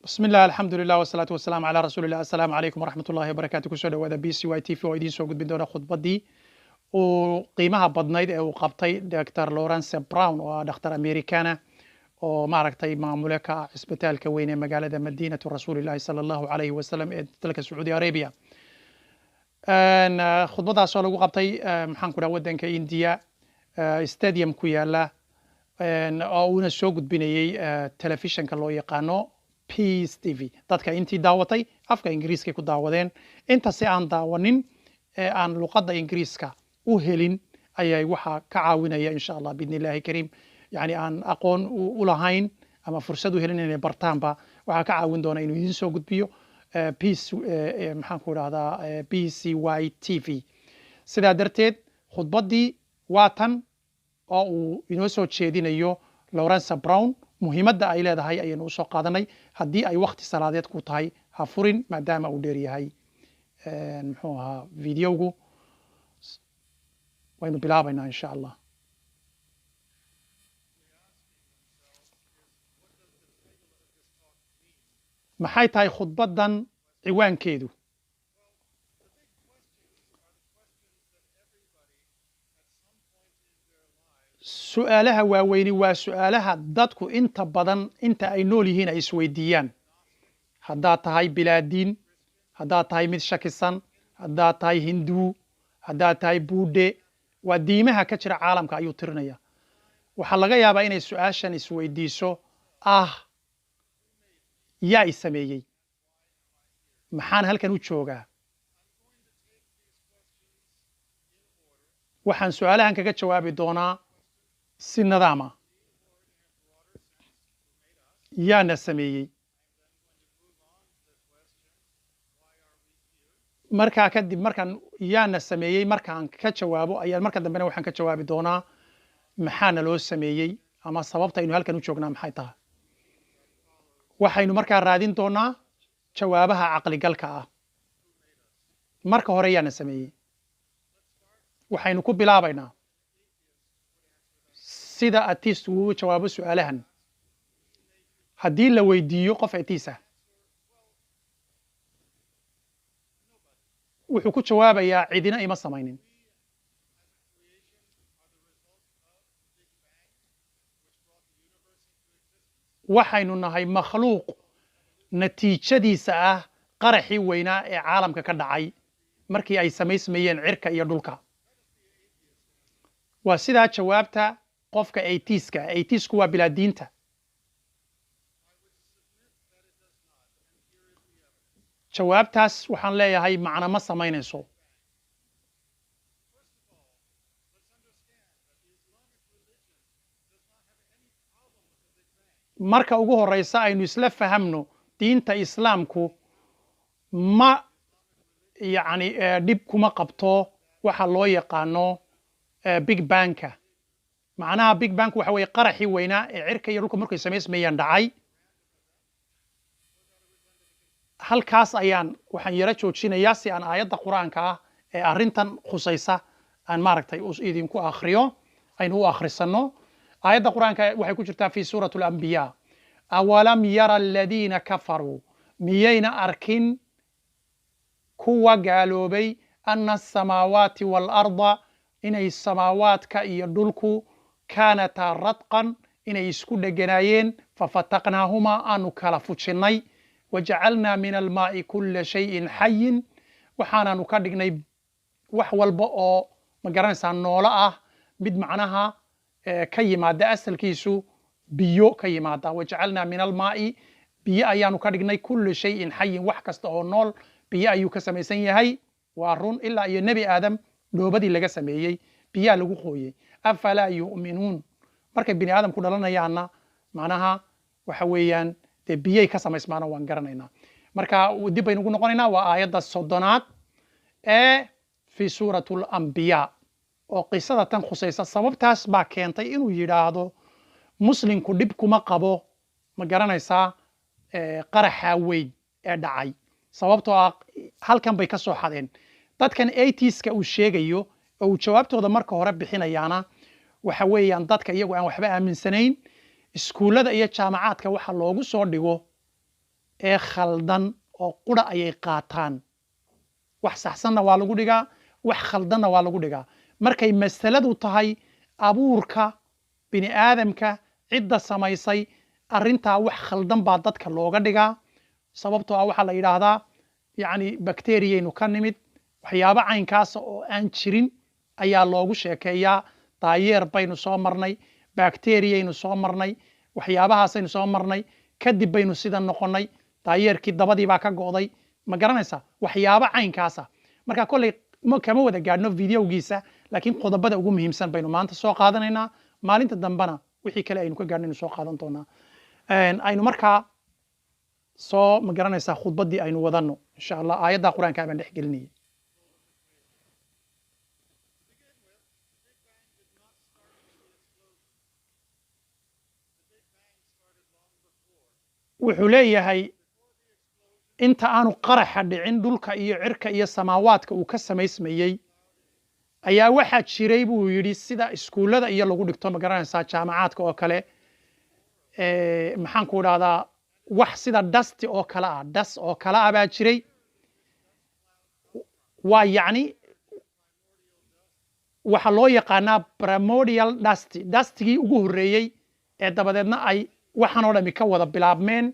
بسم الله الحمد لله والصلاة والسلام على رسول الله. السلام عليكم ورحمة الله وبركاته. kusoo dhawaada BCY TV oo idiin soo gudbin doona khudbadii uu qiimaha badnayd ee uu qabtay Dr. Lawrence Brown oo ah dhakhtar Americana oo maaragtay maamule ka ah isbitaalka weyn ee magaalada Madiinatu Rasuulillahi sallallahu alayhi wa sallam ee dalka Saudi Arabia. khudbadaas oo lagu qabtay maxaan ku dhahay wadanka India stadium ku yaala oo uuna soo gudbinayay telefishinka loo yaqaano Peace TV. dadka intii daawatay afka Ingiriiska ku daawadeen inta si aan daawanin aan luqadda Ingiriiska u helin ayay waxa ka caawinaya insha Allah bidnillaahi kariim, yani aan aqoon u lahayn ama fursad u helin inay bartaanba waxa ka caawin doona inuu idin soo gudbiyo Peace maxaan ku rahdaa BCY TV. sidaa darteed khudbadii waa tan oo uu inoo soo jeedinayo Lawrence Brown. muhiimadda ay leedahay ayaynu u soo qaadanay. haddii ay waqti salaadeed ku tahay ha furin maadaama uu dheer yahay muxuu ahaa videogu. waynu bilaabaynaa insha Allah. maxay tahay khudbadan ciwaankeedu? su'aalaha waaweyni waa su'aalaha dadku inta badan inta ay nool yihiin ay isweydiiyaan. haddaad tahay bilaadiin, haddaad tahay mid shakisan, haddaad tahay hinduu, haddaad tahay buudhe, waa diimaha ka jira caalamka ayuu tirinaya. waxaa laga yaabaa inay su'aashan isweydiiso yaa i sameeyey, maxaan halkan u joogaa. waxaan su'aalahan kaga jawaabi doonaa si nidaam ah. yaana sameeyey. markaa kadib markaan yaana sameeyey markaan ka jawaabo ayaan marka dambena waxaan ka jawaabi doonaa maxaana loo sameeyey ama sababta aynu halkan u joognaa maxay tahay. waxaynu markaa raadin doonaa jawaabaha caqligalka ah. marka hore yaana sameeyey. waxaynu ku bilaabaynaa sida atheist uu jawaabo su'aalahan. haddii la weydiiyo qof atheist ah wuxuu ku jawaabayaa cidina ima samaynin. waxaynu nahay makhluuq natiijadiisa ah qaraxii weynaa ee caalamka ka dhacay markii ay samaysmayeen cirka iyo dhulka. waa sidaa jawaabta qofka atheistka. atheistku waa bilaadiinta. jawaabtaas waxaan leeyahay macna ma samaynayso. marka ugu horeysa aynu isla fahamno diinta islaamku ma yani dhib kuma qabto waxa loo yaqaano big banka. macnaha big bank waxa weeye qaraxii weynaa ee cirka iyo dhulka markay samaysmayaan dhacay. halkaas waxaan yara joojinayaa si aan aayadda qur-aanka ah ee arrintan khusaysa aan maaragtay idinku akhriyo aynu u akhrisanno. aayadda qur-aanka waxay ku jirtaa fi suurati al-anbiya. awalam yara aladiina kafaruu, miyayna arkin kuwa gaaloobay ana asamaawaati waalarda inay samaawaadka iyo dhulku kaanataa radqan inay isku dheganaayeen fafataqnaahumaa aanu kala fujinnay wajacalnaa min almaa'i kulla shayin xayin waxaanaanu ka dhignay wax walba oo ma garanaysaa noolo ah mid macnaha ka yimaada asalkiisu biyo ka yimaada. wajacalnaa min almaa'i biyo ayaanu ka dhignay kulla shayin xayin wax kasta oo nool biyo ayuu ka samaysan yahay. waa run ilaa iyo nebi aadam dhoobadii laga sameeyey biyaa lagu qooyey. afalaa yu'minuun markay bini aadamku dhalanayaanna macnaha waxa weeyaan dee biyay ka samaysmaana waan garanaynaa. marka dib baynu ugu noqonaynaa. waa aayadda 30 ee fi suurati al-anbiya oo qisada tan khusaysa. sababtaas baa keentay inuu yidhaahdo muslimku dhib kuma qabo ma garanaysaa qaraxa weyn ee dhacay. sababtoo ah halkan bay ka soo xadeen. dadkan atheiska uu sheegayo oo uu jawaabtooda marka hore bixinayaana waxa weeyaan dadka iyagu aan waxba aaminsanayn. iskuullada iyo jaamacaadka waxa loogu soo dhigo ee khaldan oo qura ayay qaataan wax saxsanna waa lagu dhigaa wax khaldanna waa lagu dhigaa markay masaladu tahay abuurka bini aadamka cidda samaysay arrintaa wax khaldan baa dadka looga dhigaa sababtoo ah waxaa la yidhaahdaa yacni bakteriyaynu ka nimid waxyaabo caynkaasa oo aan jirin ayaa loogu sheekeeyaa daayeer baynu soo marnay bakteriyaynu soo marnay waxyaabahaasaynu soo marnay kadib baynu sidan noqonnay daayeerkii dabadii baa ka go'day ma garanaysaa waxyaabo caynkaasa marka kolley kama wada gaadhno videogiisa laakiin qodobada ugu muhiimsan baynu maanta soo qaadanaynaa maalinta dambena wixii kale aynu ka gaadhnaynu soo qaadan doonaa aynu markaa soo ma garanaysaa khudbaddii aynu wadanno insha allah aayadda qur-aanka baan dhex gelinayay wuxuu leeyahay inta aanu qaraxa dhicin dhulka iyo cirka iyo samaawaadka uu ka samaysmayey ayaa waxaa jiray buu yidhi sida iskuullada iyo lagu dhigto ma garanaysaa jaamacaadka oo kale maxaan ku idhahdaa wax sida dasti oo kale ah das oo kale ah baa jiray waa yacni waxaa loo yaqaanaa primordial dusty dustigii ugu horreeyey ee dabadeedna ay waxaan oo dhami ka wada bilaabmeen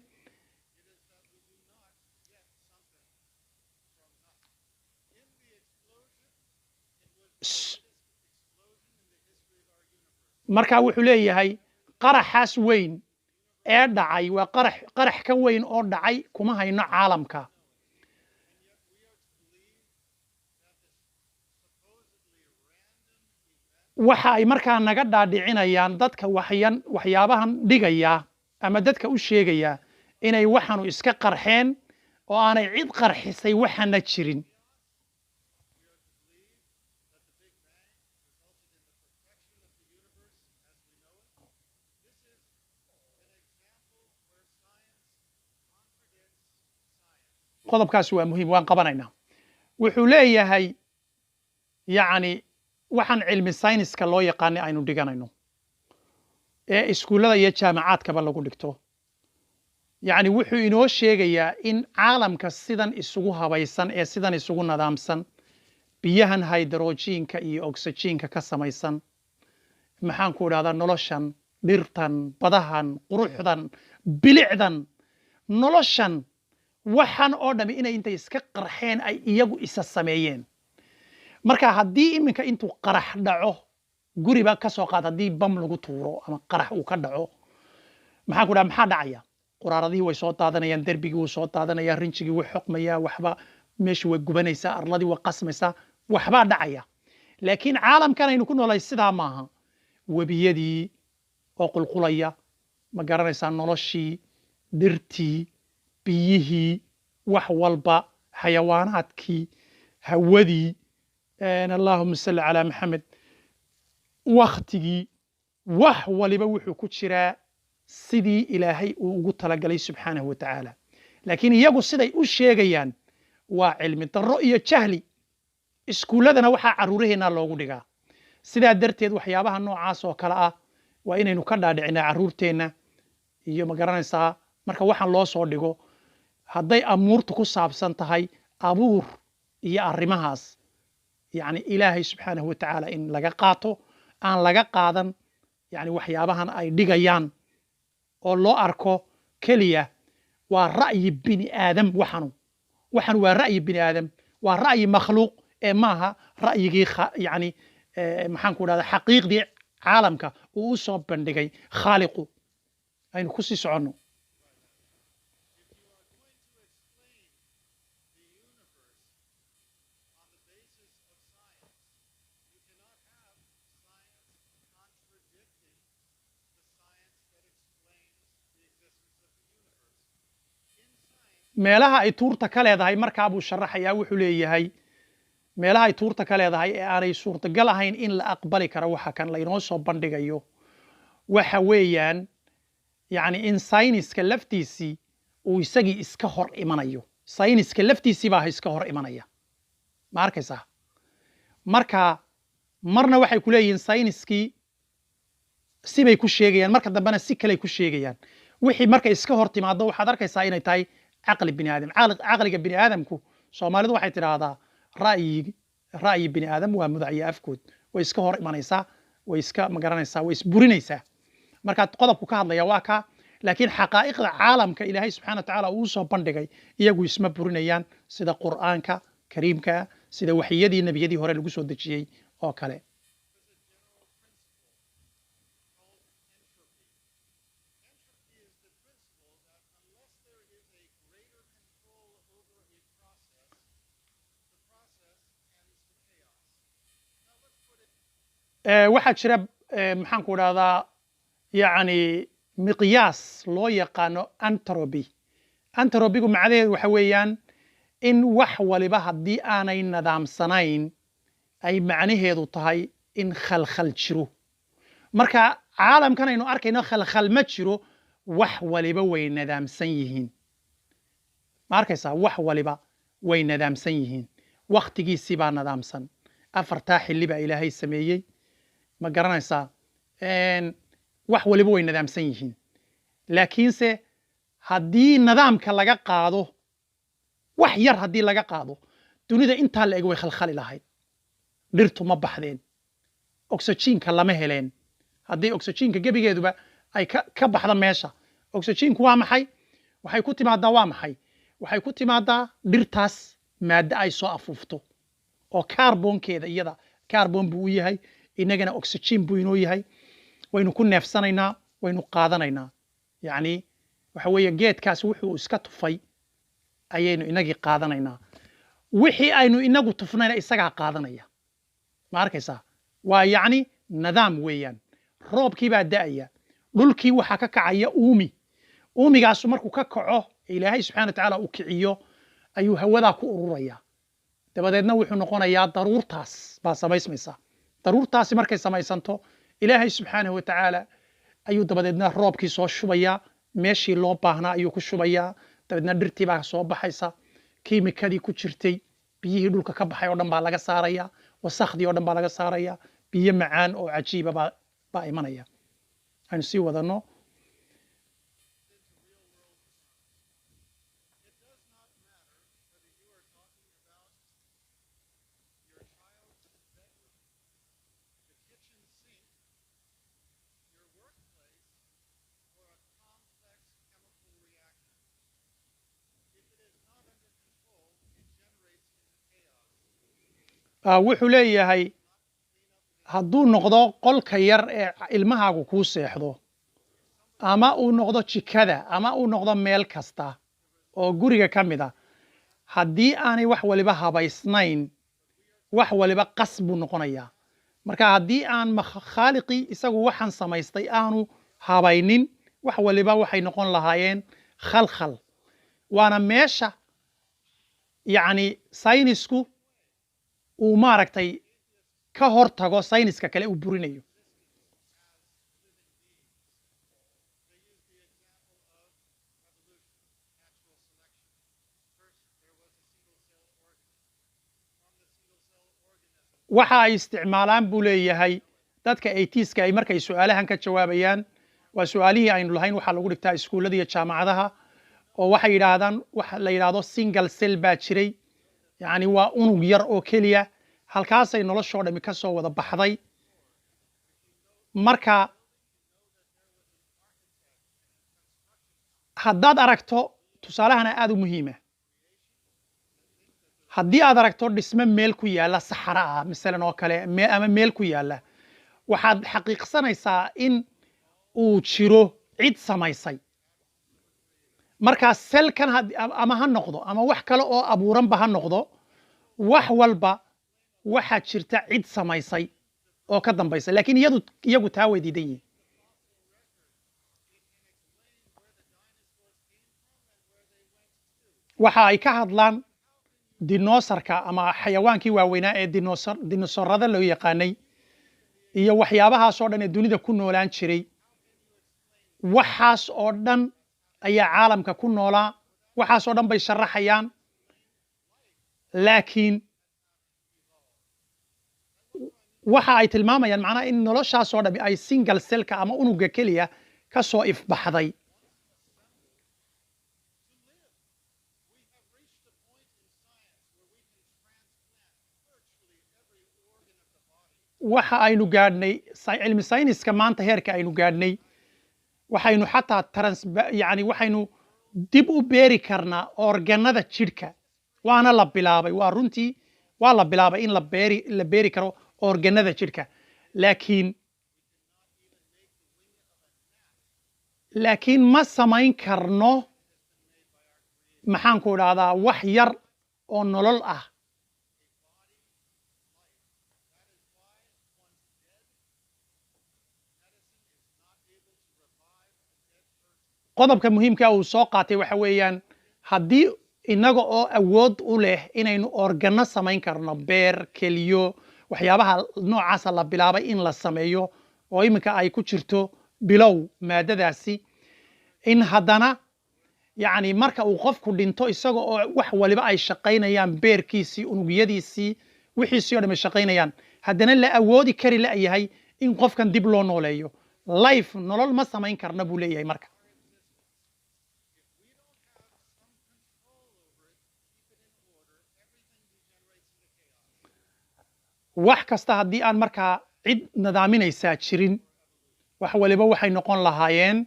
marka wuxuu leeyahay qaraxaas weyn ee dhacay waa qarax ka weyn oo dhacay kuma hayno caalamka waxa ay markaa naga dhaadhicinayaan dadka waxyaabahan dhigaya ama dadka u sheegaya inay waxaanu iska qarxeen oo aanay cid qarxisay waxana jirin qodobkaas waa muhiim waan qabanaynaa wuxuu leeyahay yacni waxaan cilmi sayniska loo yaqaanay aynu dhiganayno ee iskuullada iyo jaamacaadkaba lagu dhigto yacni wuxuu inoo sheegayaa in caalamka sidan isugu habaysan ee sidan isugu nadaamsan biyahan hydrojiinka iyo oxyjiinka ka samaysan maxaan ku idhahdaa noloshan dhirtan badahan quruxdan bilicdan noloshan waxaan oo dhami inay intay iska qarxeen ay iyagu isa sameeyeen marka haddii iminka intuu qarax dhaco guriba ka soo qaad haddii bam lagu tuuro ama qarax uu ka dhaco maxaan ku dhaha maxaa dhacaya quraaradihii way soo daadanayaan derbigii wuu soo daadanaya rinjigii wuu xoqmayaa waxba meeshii way gubanaysaa arladii way qasmaysaa waxbaa dhacaya laakiin caalamkan aynu ku noolay sidaa maaha webiyadii oo qulqulaya ma garanaysaa noloshii dhirtii biyihii wax walba xayawaanaadkii hawadii allahuma salli calaa maxamed waktigii wax waliba wuxuu ku jiraa sidii ilaahay uu ugu talagalay subxaanahu wa tacaala laakiin iyagu siday u sheegayaan waa cilmi darro iyo jahli iskuulladana waxaa carruuraheennaa loogu dhigaa sidaa darteed waxyaabaha noocaas oo kale ah waa inaynu ka dhaadhicinaa carruurteenna iyo ma garanaysaa marka waxaan loo soo dhigo hadday amuurtu ku saabsan tahay abuur iyo arrimahaas yacni ilaahay subxaanahu wa tacaala in laga qaato aan laga qaadan yacni waxyaabahan ay dhigayaan oo loo arko keliya waa ra'yi bini aadam waxan waa ra'yi bini aadam waa ra'yi makhluuq ee maaha ra'yigii yacni maxaan ku dhahdaa xaqiiqdii caalamka uu u soo bandhigay khaaliqu aynu ku sii soconno meelaha ay tuurta ka leedahay markaa buu sharaxayaa wuxuu leeyahay meelaha ay tuurta ka leedahay ee aanay suurtagal ahayn in la aqbali karo waxa kan laynoo soo bandhigayo waxa weeyaan yacni in sayniska laftiisii uu isagii iska hor imanayo sayniska laftiisii baa iska hor imanaya ma arkaysaa marka marna waxay ku leeyihiin sayniskii sibay ku sheegayaan marka dambena si kaley ku sheegayaan wixii marka iska hor timaado waxaad arkaysaa inay tahay caqli bini aadam caqliga bini aadamku soomaalidu waxay tidhaahdaa ra'yi bini aadam waa mudacyo afkood way iska hor imanaysaa way iska magaranaysaa way isburinaysaa marka qodobku ka hadlaya waa ka laakiin xaqaa'iqda caalamka ilaahay subxaana wa tacaala uu soo bandhigay iyagu isma burinayaan sida qur'aanka kariimka sida waxyadii nebiyadii hore lagu soo dejiyey oo kale waxaa jira maxaan ku idhahdaa yacni miqyaas loo yaqaano antrobigu macnaheedu waxa weeyaan in wax waliba haddii aanay nadaamsanayn ay macnaheedu tahay in khalkhal jiro marka caalamkan aynu arkayno khalkhal ma jiro wax waliba way nadaamsan yihiin ma arkaysaa wax waliba way nadaamsan yihiin wakhtigiisii baa nadaamsan afartaa xilli baa ilaahay sameeyey ma garanaysaa wax waliba way nadaamsan yihiin laakiinse haddii nidaamka laga qaado wax yar haddii laga qaado dunida intaa la eg way khalkhali lahayd dhirtu ma baxdeen oxygenka lama heleen haddii oxygenka gebigeeduba ay ka baxda meesha oxygenku waa maxay waxay ku timaadaa waa maxay waxay ku timaadaa dhirtaas maaddo ay soo afuufto oo kaarboonkeeda iyada kaarboon buu u yahay inagana oxygen buu inoo yahay waynu ku neefsanaynaa waynu qaadanaynaa yacni waxa weeye geedkaas wuxuu iska tufay ayaynu inagii qaadanaynaa wixii aynu inagu tufnayna isagaa qaadanaya ma arkaysaa waa yacni nidaam weeyaan roobkii baa da'aya dhulkii waxaa ka kacaya uumigaasu markuu ka kaco ilaahay subxana wa tacaala uu kiciyo ayuu hawadaa ku ururaya dabadeedna wuxuu noqonayaa daruurtaas baa samaysmaysa daruurtaasi markay samaysanto ilaahay subxaanahu wa tacaala ayuu dabadeedna roobkii soo shubayaa meeshii loo baahnaa ayuu ku shubayaa dabeedna dhirtii baa soo baxaysa kiimikadii ku jirtay biyihii dhulka ka baxay oo dhan baa laga saaraya wasakhdii oo dhan baa laga saaraya biyo macaan oo cajiiba baa imanaya aynu sii wadano wuxuu leeyahay hadduu noqdo qolka yar ee ilmahaagu kuu seexdo ama uu noqdo jikada ama uu noqdo meel kasta oo guriga ka mid a haddii aanay wax waliba habaysnayn wax waliba qas buu noqonayaa marka haddii aan khaaliqii isagu waxaan samaystay aanu habaynin wax waliba waxay noqon lahaayeen khalkhal waana meesha yacni saynisku uu maaragtay ka hor tago sayniska kale uu burinayo waxa ay isticmaalaan buu leeyahay dadka ATiska ay markay su'aalahan ka jawaabayaan waa su'aalihii aynu lahayn waxaa lagu dhigtaa iskuullada iyo jaamacadaha oo waxay yidhaahdaan waxa la yidhaahdo single cell baa jiray yacni waa unug yar oo keliya halkaasay noloshoo dhami ka soo wada baxday marka haddaad aragto tusaalahana aad u muhiima haddii aad aragto dhisme meel ku yaalla saxara ah masalan oo kale ama meel ku yaalla waxaad xaqiiqsanaysaa in uu jiro cid samaysay markaa selkan ama ha noqdo ama wax kale oo abuuranba ha noqdo wax walba waxaa jirta cid samaysay oo ka dambaysa laakiin iyagu taa way diidan yihiin waxa ay ka hadlaan dinoosarka ama xayawaankii waaweynaa ee dinosorada loo yaqaanay iyo waxyaabahaasoo dhan ee dunida ku noolaan jiray waxaas oo dhan ayaa caalamka ku noolaa waxaas oo dhan bay sharaxayaan laakiin waxa ay tilmaamayaan macnaha in noloshaas oo dhami ay single cellka ama unugga keliya ka soo ifbaxday waxa aynu gaadhnay cilmi sayniska maanta heerka aynu gaadhnay waxaynu xataa yani waxaynu dib u beeri karnaa organada jidhka waana la bilaabay waa runtii waa la bilaabay in la beeri karo organada jidhka laakiin ma samayn karno maxaan ku idhaahdaa wax yar oo nolol ah qodobka muhiimka uu soo qaatay waxa weeyaan haddii inaga oo awood u leh inaynu organo samayn karno beer keliyo waxyaabaha noocaasa la bilaabay in la sameeyo oo iminka ay ku jirto bilow maadadaasi in haddana yacni marka uu qofku dhinto isaga oo wax waliba ay shaqaynayaan beerkiisii unugyadiisii wixiisii oo dhan ay shaqaynayaan haddana la awoodi kari la'yahay in qofkan dib loo nooleeyo life nolol ma samayn karna buu leeyahay marka wax kasta haddii aan markaa cid nadaaminaysaa jirin wax waliba waxay noqon lahaayeen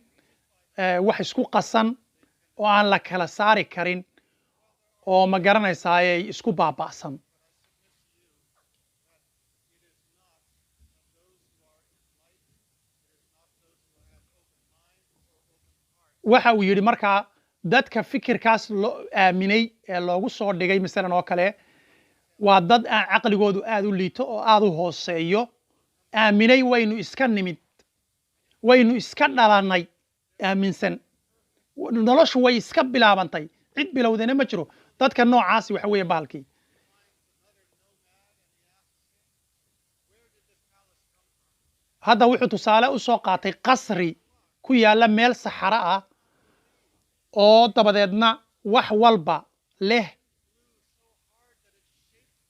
wax isku qasan oo aan la kala saari karin oo ma garanaysaaye isku baaba'san waxa uu yidhi markaa dadka fikirkaas loo aaminay ee loogu soo dhigay masalan oo kale waa dad aan caqligoodu aad u liito oo aad u hooseeyo aaminay waynu iska nimid waynu iska dhalannay aaminsan noloshu way iska bilaabantay cid bilowdana ma jiro dadka noocaasi waxa weeye baalkii hadda wuxuu tusaale u soo qaatay qasri ku yaalla meel saxaro ah oo dabadeedna wax walba leh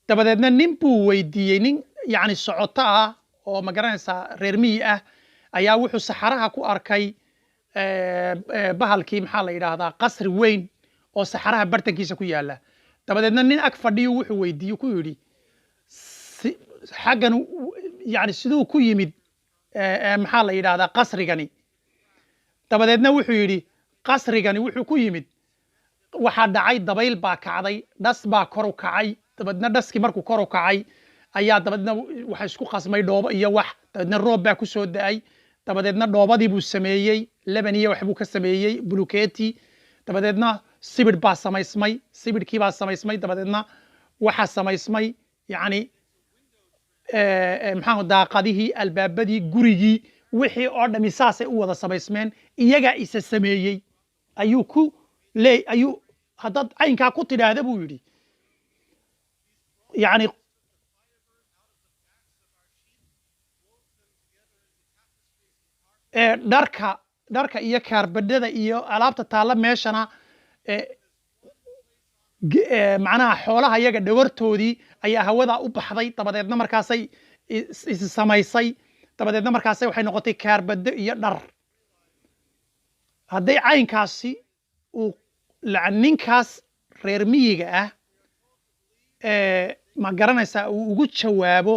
dabadeedna nin buu weydiiyey nin yacni socoto ah oo ma garanaysaa reer miyi ah ayaa wuxuu saxaraha ku arkay bahalkii maxaa la yidhaahdaa qasri weyn oo saxaraha bartankiisa ku yaalla dabadeedna nin ag fadhiyo wuxuu weydiiye ku yidhi xaggan yani siduu ku yimid maxaa la yidhaahdaa qasrigani dabadeedna wuxuu yidhi qasrigani wuxuu ku yimid waxaa dhacay dabayl baa kacday dhas baa kor u kacay dabadeedna dhaskii markuu kor u kacay ayaa dabadeedna waxa isku qasmay dhoobo iyo wax dabadeedna roob baa ku soo da'ay dabadeedna dhoobadii buu sameeyey lebaniya wax buu ka sameeyey buluketi dabadeedna sibidh baa samaysmay sibidhkii baa samaysmay dabadeedna waxaa samaysmay yacni maxaa daaqadihii albaabadii gurigii wixii oo dhami saasay u wada samaysmeen iyagaa isa sameeyey ayuu ku ayuu haddaad caynkaa ku tidhaahda buu yidhi yacni dharka iyo kaarbadhada iyo alaabta taalla meeshana macnaha xoolaha iyaga dhawartoodii ayaa hawadaa u baxday dabadeedna markaasay is samaysay dabadeedna markaasay waxay noqotay kaarbaddo iyo dhar hadday caynkaasi uu ninkaas reer miyiga ah ma garanaysaa uu ugu jawaabo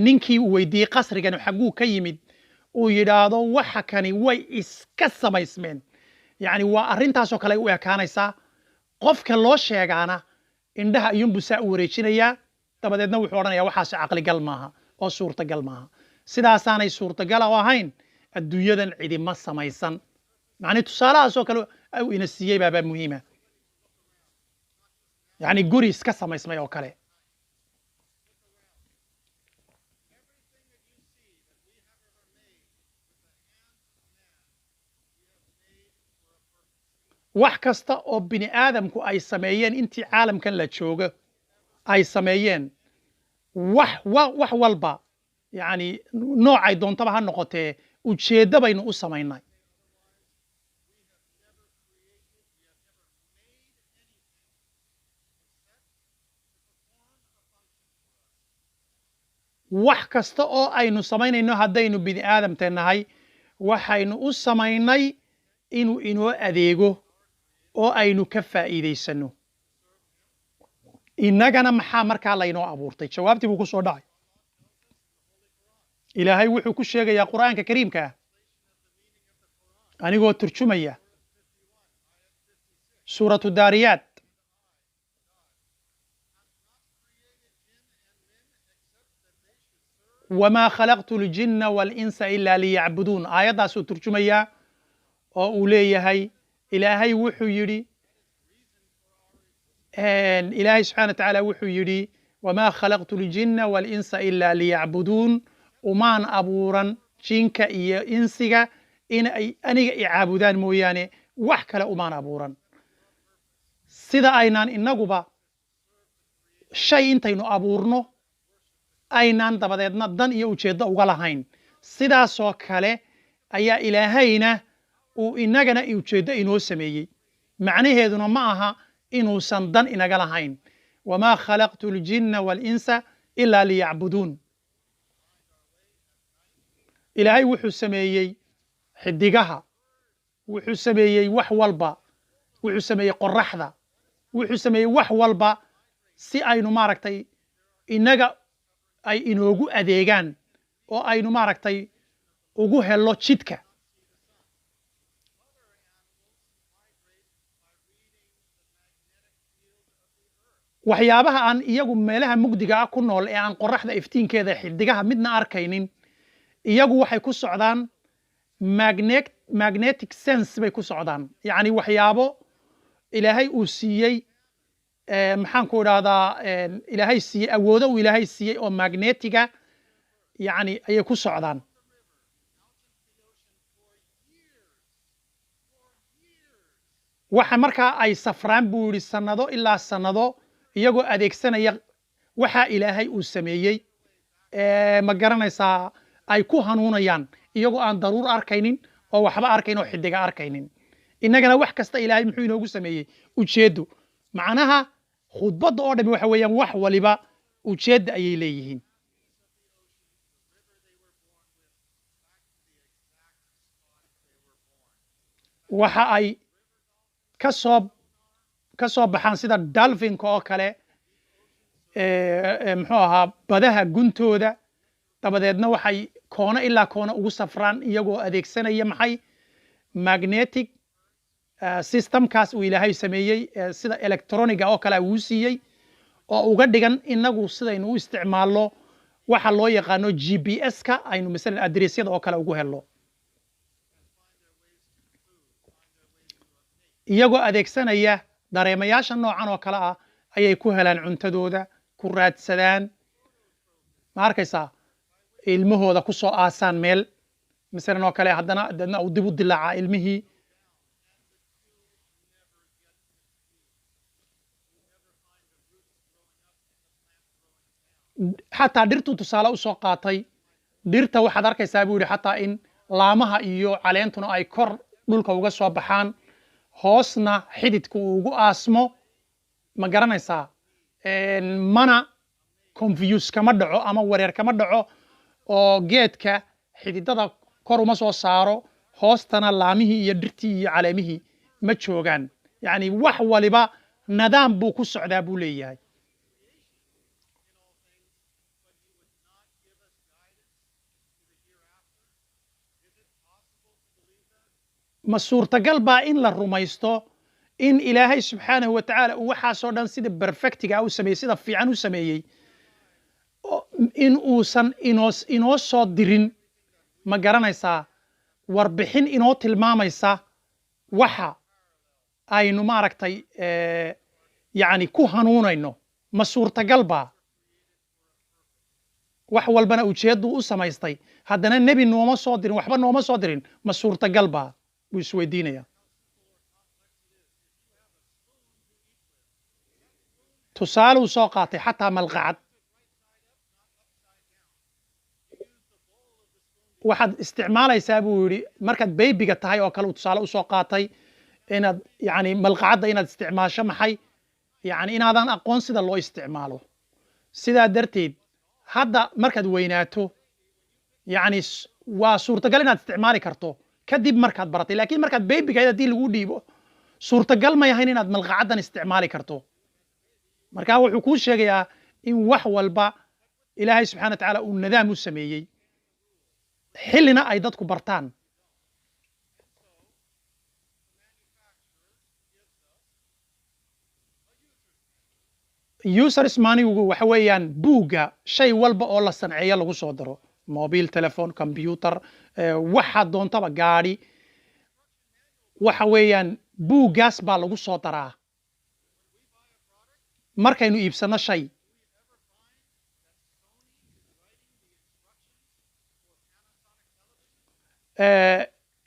ninkii uu weydiiyey qasrigan xagguu ka yimid uu yidhaahdo waxa kani way iska samaysmeen yacni waa arrintaasoo kale u ekaanaysaa qofka loo sheegaana indhaha ayuunbuu saa u wareejinayaa dabadeedna wuxuu odhanayaa waxaasi caqligal maaha oo suurtagal maaha sidaasaanay suurtagal u ahayn adduunyadan cidima samaysan macni tusaalahaasoo kale uu ina siiyey baabaa muhiima yacni guri iska samaysmay oo kale wax kasta oo bini aadamku ay sameeyeen intii caalamkan la joogo ay sameeyeen wax walba yacni noocay doontaba ha noqotee ujeeddo baynu u samaynay wax kasta oo aynu samaynayno haddaynu bini aadamte nahay waxaynu u samaynay inuu inoo adeego oo aynu ka faa'iidaysano innagana maxaa markaa laynoo abuurtay jawaabtii buu ku soo dhacay ilaahay wuxuu ku sheegayaa qur'aanka kariimka ah anigoo turjumaya suuratu daariyaat wamaa khalaqtu ljinna walinsa ilaa liyacbuduun aayaddaasuu turjumayaa oo uu leeyahay ilaahay wuxuu yidhi ilaahay subxana wa tacaala wuxuu yidhi wamaa khalaqtu ljinna walinsa ilaa liyacbuduun umaan abuuran jinka iyo insiga inay aniga i caabudaan mooyaane wax kale umaan abuuran sida aynaan inaguba shay intaynu abuurno aynaan dabadeedna dan iyo ujeeddo uga lahayn sidaasoo kale ayaa ilaahayna uu inagana ujeeddo inoo sameeyey macnaheeduna ma aha inuusan dan inaga lahayn wamaa khalaqtu ljinna walinsa ilaa liyacbuduun ilaahay wuxuu sameeyey xidigaha wuxuu sameeyey wax walba wuxuu sameeyey qoraxda wuxuu sameeyey wax walba si aynu maaragtay inaga ay inoogu adeegaan oo aynu maaragtay ugu helo jidka waxyaabaha aan iyagu meelaha mugdiga ah ku nool ee aan qoraxda iftiinkeeda xidigaha midna arkaynin iyagu waxay ku socdaan magnetic sense bay ku socdaan yacni waxyaabo ilaahay uu siiyey maxaan ku idhahdaa ilaahay siiyey awoodo uu ilaahay siiyey oo magnetiga yacni ayay ku socdaan waxa markaa ay safraan buu yidhi sannado ilaa sannado iyagoo adeegsanaya waxa ilaahay uu sameeyey ma garanaysaa ay ku hanuunayaan iyagoo aan daruur arkaynin oo waxba arkaynin oo xidiga arkaynin innagana wax kasta ilaahay muxuu inoogu sameeyey ujeeddo macnaha khudbadda oo dhami waxa weeyaan wax waliba ujeedda ayay leeyihiin waxa ay ka soo baxaan sida dalfinka oo kale muxuu ahaa badaha guntooda dabadeedna waxay koona ilaa koona ugu safraan iyagoo adeegsanaya maxay magnetic systemkaas uu ilaahay sameeyey sida electroniga oo kale uu siiyey oo uga dhigan inagu sidaynu u isticmaalno waxa loo yaqaano GPS-ka aynu masalan adreesyada oo kale ugu helno iyagoo adeegsanaya dareemayaasha noocan oo kale ah ayay ku helaan cuntadooda ku raadsadaan ma arkaysaa ilmahooda ku soo aasaan meel masalan oo kale haddana dadna uu dib u dilaaca ilmihii xataa dhirtuu tusaale usoo qaatay dhirta waxaad arkaysaa buu yidhi xataa in laamaha iyo caleentuna ay kor dhulka uga soo baxaan hoosna xididka uu ugu aasmo ma garanaysaa mana confuse kama dhaco ama wareer kama dhaco oo geedka xididada kor uma soo saaro hoostana laamihii iyo dhirtii iyo caleemihii ma joogaan yacni wax waliba nidaam buu ku socdaa buu leeyahay ma suurtagal baa in la rumaysto in ilaahay subxaanahu wa tacaala uu waxaasoo dhan sida perfectiga u sameeyey sida fiican u sameeyey in uusan inoo soo dirin ma garanaysaa warbixin inoo tilmaamaysa waxa aynu maaragtay yacni ku hanuunayno ma suurtagal baa wax walbana ujeeddu u samaystay haddana nebi nooma soo dirin waxba nooma soo dirin ma suurtagal baa buu isweydiinaya tusaaluu soo qaatay xataa malqacad waxaad isticmaalaysaa buu yidhi markaad baybiga tahay oo kale uu tusaale usoo qaatay inaad yani malqacadda inaad isticmaasho maxay yani inaadan aqoon sida loo isticmaalo sidaa darteed hadda markaad weynaato yani waa suurtagal inaad isticmaali karto kadib markaad baratay laakiin markaad baybiga haddii lagu dhiibo suurtagal ma yahayn inaad malqacaddan isticmaali karto marka wuxuu kuu sheegayaa in wax walba ilaahay subxana wa tacaala uu nidaam u sameeyey xillina ay dadku bartaan users manigu waxa weeyaan buugga shay walba oo la sanceeyo lagu soo daro mobil telephone computer waxa doontaba gaari waxa weeyaan buuggaas baa lagu soo daraa markaynu iibsano shay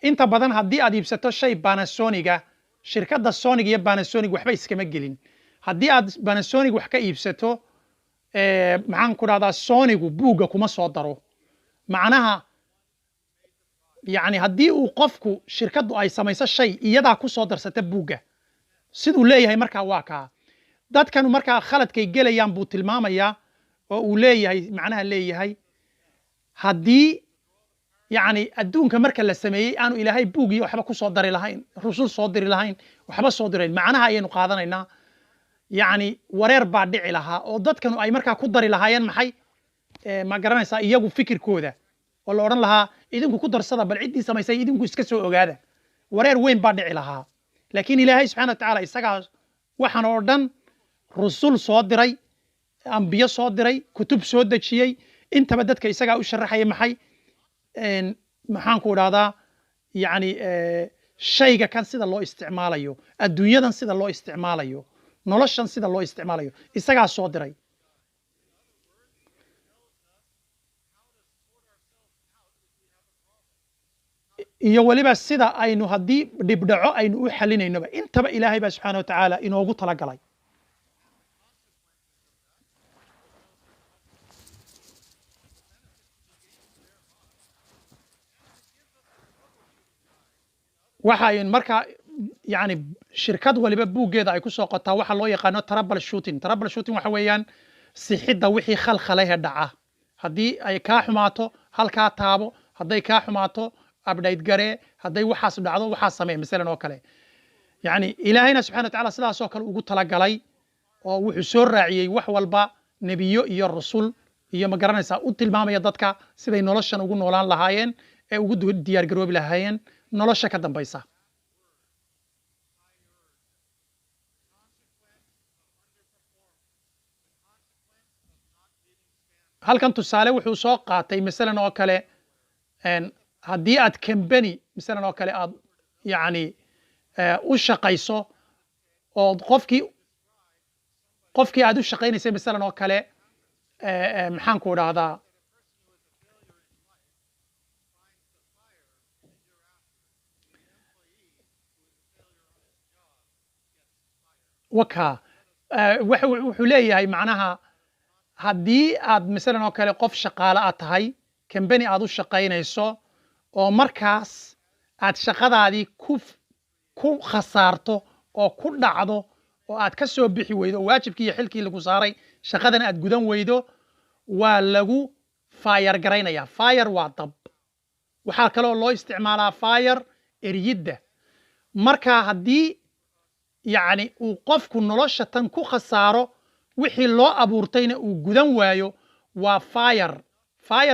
inta badan haddii aad iibsato shay Panasonic shirkadda Sony iyo Panasonic waxba iskama gelin haddii aad Panasonic wax ka iibsato maxaan ku raahdaa Sonygu buugga kuma soo daro macnaha yani haddii uu qofku shirkaddu ay samayso shay iyadaa ku soo darsata buugga siduu leeyahay markaa waa kaa dadkan markaa khaladkay gelayaan buu tilmaamayaa oo uu leeyahay macnaha leeyahay haddii يعني adduunka marka la sameeyay aanu ilaahay buug iyo waxba ku soo dari lahayn rusul soo diri lahayn waxba soo direen macnaha ayaynu qaadanaynaa yani wareer baa dhici lahaa oo dadkanu ay markaa ku dari lahaayeen maxay ma garanaysaa iyagu fikirkooda oo la odhan lahaa idinku ku darsada bal ciddii samaysay idinku iska soo ogaada wareer weyn baa dhici lahaa laakiin ilaahay subxaana watacaala isagaa waxaan oo dhan rusul soo diray ambiyo soo diray kutub soo dejiyey intaba dadka isagaa u sharaxaya maxay maxaan ku idhahdaa yani shayga kan sida loo isticmaalayo adduunyadan sida loo isticmaalayo noloshan sida loo isticmaalayo isagaa soo diray iyo waliba sida aynu haddii dhibdhaco aynu u xalinaynoba intaba ilaahay baa subxaana wa tacaala inoogu talagalay waxay marka yani shirkad waliba buuggeeda ay ku soo qotaa waxa loo yaqaano trouble shooting waxa weeyaan sixidda wixii khalkhalaha dhaca haddii ay kaa xumaato halkaa taabo hadday kaa xumaato update garee hadday waxaas dhacdo waxaa samee masalan oo kale yani ilaahayna subxana wa tacaala sidaas oo kale ugu talagalay oo wuxuu soo raaciyey wax walba nebiyo iyo rasul iyo ma garanaysaa u tilmaamaya dadka siday noloshan ugu noolaan lahaayeen ee ugu diyaar garoobi lahaayeen nolosha ka dambaysa halkan tusaale wuxuu soo qaatay masalan oo kale haddii aad company masalan oo kale aad yani u shaqayso oo qofkii aad u shaqaynaysay masalan oo kale maxaan ku idhaahdaa وكا wuxuu leeyahay macnaha haddii aad masalan oo kale qof shaqaale aad tahay company aad u shaqaynayso oo markaas aad shaqadaadii ku khasaarto oo ku dhacdo oo aad ka soo bixi weydo waajibkii iyo xilkii lagu saaray shaqadan aad gudan weydo waa lagu fire garaynaya fire waa dab waxaa kaloo loo isticmaalaa fire eryidda marka haddii يعني وقفك نلاشة تنكو خسارة وحي الله أبورتين وجدان وايو وفاير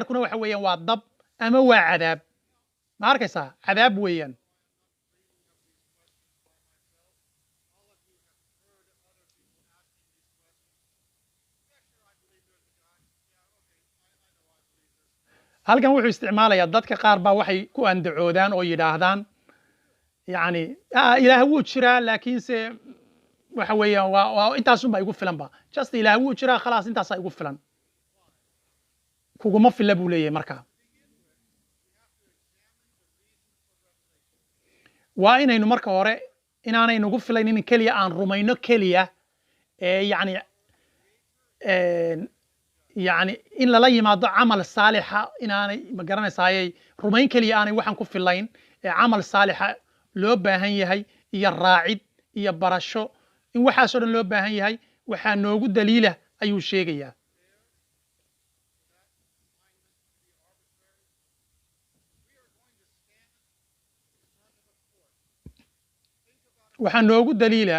كنا وحويا وضب أما هو عذاب ما عاركسا عذاب ويان هل كان وحي استعماله يددك قاربا وحي كو اندعودان أو يداهدان يعني إله هو جرا لكن سه وحويا وأنت أصلا بيقول فلان با just إله هو جرا خلاص أنت أصلا يقول فلان كوجو ما في اللبولية مركا وإن إنه مركا ورا إن أنا إنه يقول فلان إن كلية عن رومينو كلية يعني يعني إن لا يماد عمل صالحة إن أنا مقرنة سايي رومين كلية أنا وحن كوف فلان عمل صالحة loo baahan yahay iyo raacid iyo barasho in waxaas oo dhan loo baahan yahay waxa noogu daliila ayuu sheegayaa waxa noogu daliila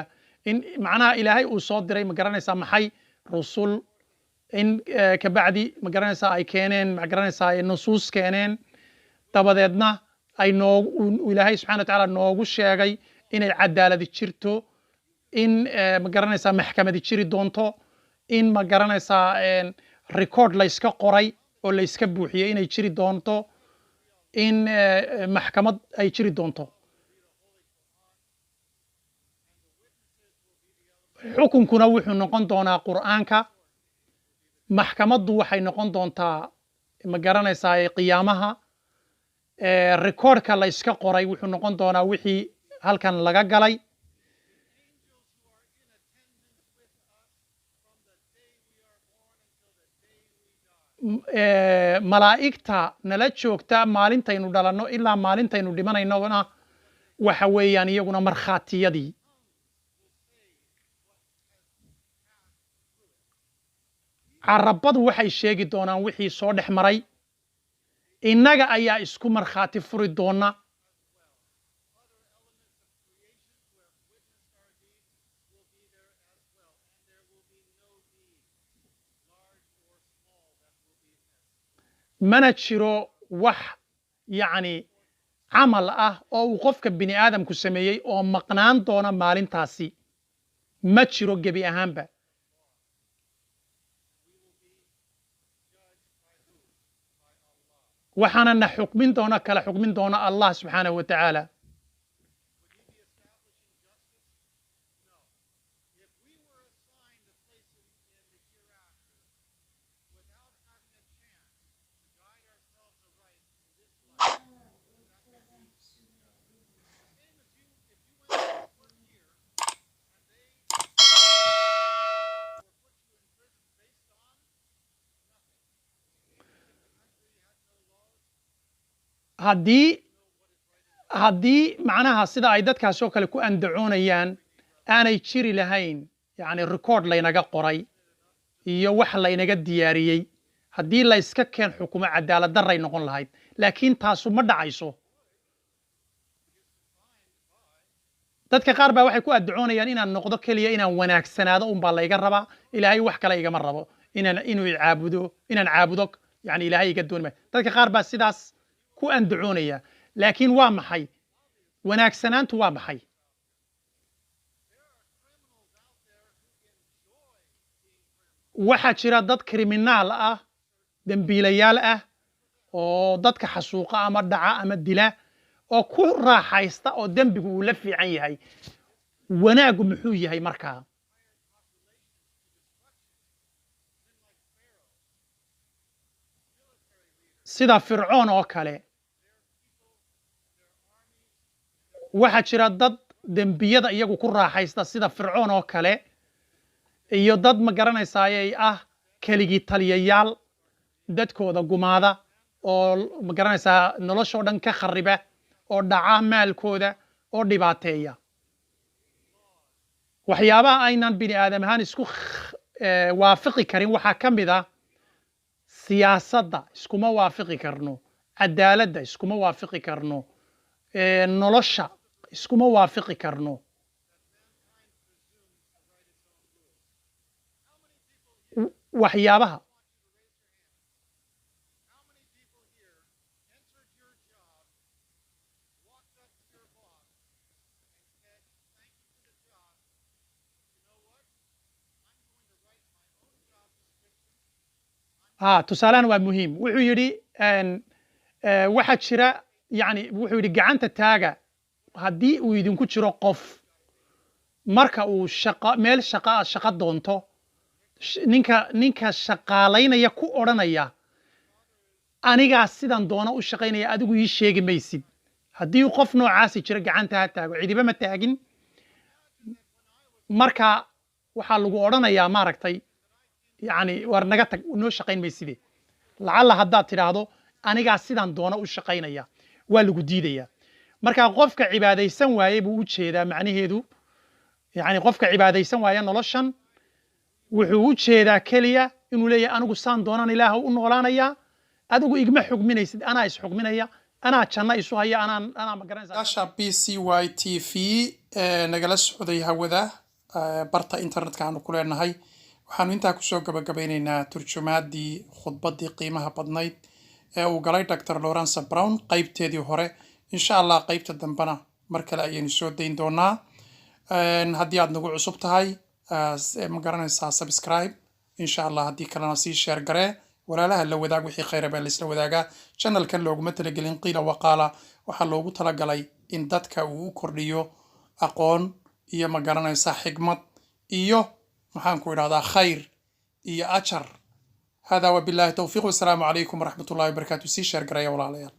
in macnaha ilaahay uu soo diray ma garanaysaa maxay rusul in ka bacdi ma garanaysaa ay keeneen ma garanaysaa nusuus keeneen dabadeedna ay ilaahay subxaana watacaala noogu sheegay inay cadaaladi jirto in ma garanaysaa maxkamadi jiri doonto in ma garanaysaa record la iska qoray oo la iska buuxiyey inay jiri doonto in maxkamad ay jiri doonto xukunkuna wuxuu noqon doonaa qur'aanka maxkamaddu waxay noqon doontaa ma garanaysaa qiyaamaha recordka la iska qoray wuxuu noqon doonaa wixii halkan laga galay malaa'igta nala joogta maalintaynu dhalanno ilaa maalintaynu dhimanaynona waxa weeyaan iyaguna markhaatiyadii carabadu waxay sheegi doonaan wixii soo dhex maray innaga ayaa isku markhaati furi doona mana jiro wax yacni camal ah oo uu qofka bini aadamku sameeyey oo maqnaan doona maalintaasi ma jiro gebi ahaanba waxaana na xukmin doona kala xukmin doona allah subxaanahu wa tacaala haddii macnaha sida ay dadkaas oo kale ku andacoonayaan aanay jiri lahayn yani record laynaga qoray iyo wax laynaga diyaariyey haddii la iska keen xukumo cadaalad daray noqon lahayd laakiin taasu ma dhacayso dadka qaar baa waxay ku andacoonayaan inaan noqdo keliya inaan wanaagsanaado unbaa layga rabaa ilaahay wax kale igama rabo inaan caabudo yani ilaahay iga dooni maayo dadka qaar baa sidaas ku andacoonaya laakiin waa maxay wanaagsanaantu waa maxay waxaa jira dad kriminaal ah dembiilayaal ah oo dadka xasuuqa ama dhaca ama dila oo ku raaxaysta oo dembigu uu la fiican yahay wanaagu muxuu yahay markaa sida fircoon oo kale waxaa jira dad dembiyada iyagu ku raaxaysta sida fircoon oo kale iyo dad ma garanaysaaye ah keligii taliyayaal dadkooda gumaada oo ma garanaysaa noloshoo dhan ka khariba oo dhaca maalkooda oo dhibaateeya waxyaabaha aynan bini aadam ahaan isku waafiqi karin waxaa ka mid ah siyaasadda iskuma waafiqi karno cadaaladda iskuma waafiqi karno nolosha iskuma waafiqi karno waxyaabaha tusaalaan waa muhiim wuxuu yidhi waxaa jira yani wuxuu yidhi gacanta taaga haddii uu idinku jiro qof marka uu meel shaqo doonto ninka shaqaalaynaya ku odhanaya anigaa sidan doona u shaqaynaya adigu ii sheegi maysid haddii qof noocaasi jiro gacanta ha taago cidiba ma taagin marka waxaa lagu odhanayaa maaragtay yani war naga tag noo shaqayn mayside lacalla haddaad tidhaahdo anigaa sidan doona u shaqaynaya waa lagu diidaya marka qofka cibaadaysan waaye buu u jeedaa macnaheedu yani qofka cibaadaysan waaya noloshan wuxuu u jeedaa keliya inuu leeyahay anigu saan doonaan ilaah u noolaanayaa adigu igma xugminaysid anaa is xugminaya anaa janno isu haya anaa ma garanaysaa b c y t v nagala socday hawada barta internetka aanu ku leenahay waxaanu intaa kusoo gabagabeynaynaa turjumaaddii khudbaddii qiimaha badnayd ee uu galay Dr. Lawrence Brown qaybteedii hore insha Allah qaybta dambana mar kale ayaynu soo dayn doonaa haddii aad nagu cusub tahay ma garanaysaa subscribe insha Allah haddii kalena sii share garee walaalaha la wadaag wixii khayr baa la isla wadaagaa channelkan looguma talagelin qiila waqaala waxaa loogu talagalay in dadka uu u kordhiyo aqoon iyo ma garanaysaa xigmad iyo maxaan ku idhahdaa khayr iyo ajar هذا وبالله التوفيق والسلام عليكم ورحمة الله وبركاته سي شير قرايه ولا